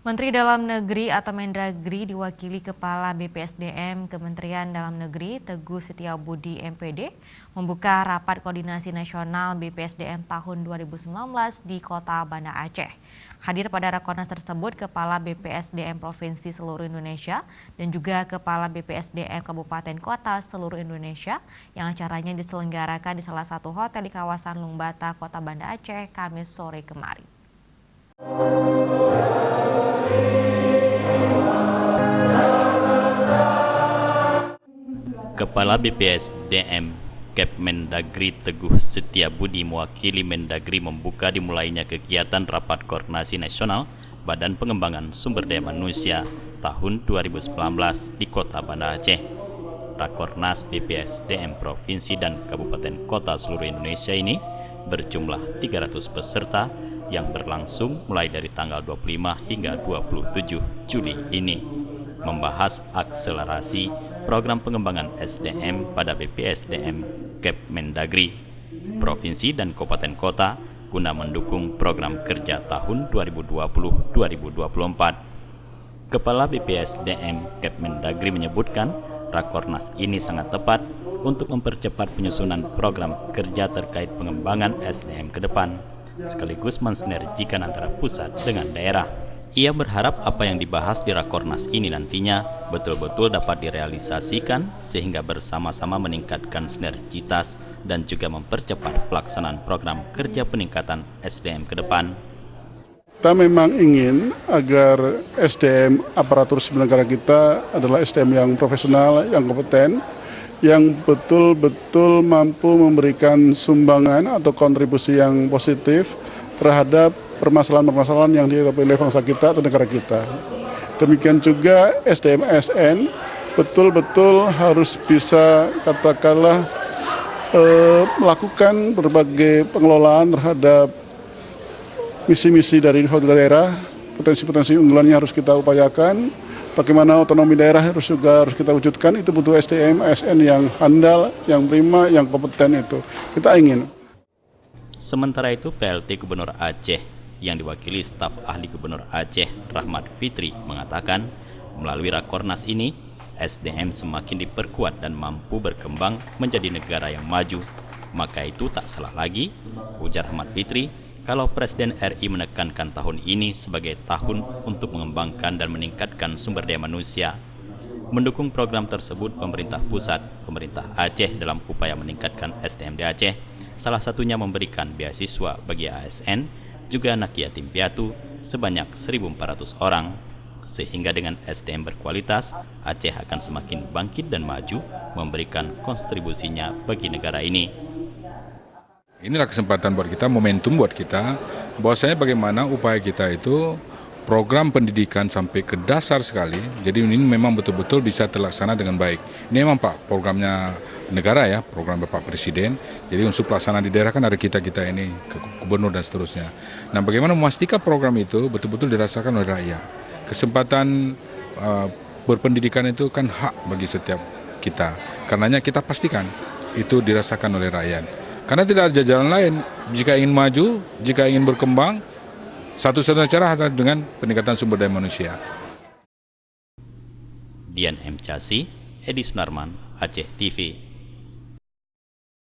Menteri Dalam Negeri atau Mendagri diwakili Kepala BPSDM Kementerian Dalam Negeri Teguh Setiabudi MPD membuka rapat koordinasi nasional BPSDM tahun 2019 di Kota Banda Aceh. Hadir pada rakornas tersebut Kepala BPSDM Provinsi seluruh Indonesia dan juga Kepala BPSDM Kabupaten Kota seluruh Indonesia yang acaranya diselenggarakan di salah satu hotel di kawasan Lungbata, Kota Banda Aceh, Kamis sore kemarin. Kepala BPSDM Kemendagri Teguh Setiabudi mewakili Mendagri membuka dimulainya kegiatan Rapat Koordinasi Nasional Badan Pengembangan Sumber Daya Manusia tahun 2019 di Kota Banda Aceh. Rakornas BPSDM Provinsi dan Kabupaten Kota seluruh Indonesia ini berjumlah 300 peserta yang berlangsung mulai dari tanggal 25 hingga 27 Juli ini, membahas akselerasi program pengembangan SDM pada BPSDM Kemendagri, Provinsi dan Kabupaten Kota guna mendukung program kerja tahun 2020-2024. Kepala BPSDM Kemendagri menyebutkan Rakornas ini sangat tepat untuk mempercepat penyusunan program kerja terkait pengembangan SDM ke depan, sekaligus mensinergikan antara pusat dengan daerah. Ia berharap apa yang dibahas di Rakornas ini nantinya betul-betul dapat direalisasikan sehingga bersama-sama meningkatkan sinergitas dan juga mempercepat pelaksanaan program kerja peningkatan SDM ke depan. Kita memang ingin agar SDM aparatur sipil negara kita adalah SDM yang profesional, yang kompeten, yang betul-betul mampu memberikan sumbangan atau kontribusi yang positif terhadap permasalahan-permasalahan yang dihadapi oleh bangsa kita atau negara kita. Demikian juga SDM ASN betul-betul harus bisa katakanlah melakukan berbagai pengelolaan terhadap misi-misi dari daerah, potensi-potensi unggulannya harus kita upayakan. Bagaimana otonomi daerah harus kita wujudkan, itu butuh SDM ASN yang handal, yang prima, yang kompeten itu. Kita ingin. Sementara itu PLT Gubernur Aceh yang diwakili staf ahli Gubernur Aceh Rahmat Fitri mengatakan melalui Rakornas ini SDM semakin diperkuat dan mampu berkembang menjadi negara yang maju. Maka itu tak salah lagi, ujar Rahmat Fitri, kalau Presiden RI menekankan tahun ini sebagai tahun untuk mengembangkan dan meningkatkan sumber daya manusia. Mendukung program tersebut pemerintah pusat, pemerintah Aceh dalam upaya meningkatkan SDM di Aceh, salah satunya memberikan beasiswa bagi ASN, juga anak yatim piatu sebanyak 1.400 orang. Sehingga dengan SDM berkualitas, Aceh akan semakin bangkit dan maju memberikan kontribusinya bagi negara ini. Inilah kesempatan buat kita, momentum buat kita, bahwasanya bagaimana upaya kita itu program pendidikan sampai ke dasar sekali, jadi ini memang betul-betul bisa terlaksana dengan baik. Ini memang Pak, programnya negara ya, program Bapak Presiden, jadi unsur pelaksanaan di daerah kan ada kita-kita ini, gubernur dan seterusnya. Nah bagaimana memastikan program itu betul-betul dirasakan oleh rakyat. Kesempatan berpendidikan itu kan hak bagi setiap kita, karenanya kita pastikan itu dirasakan oleh rakyat. Karena tidak ada jalan lain, jika ingin maju, jika ingin berkembang, satu-satunya cara adalah dengan peningkatan sumber daya manusia. Dian M. Chasi, Edi Sunarman, Aceh TV.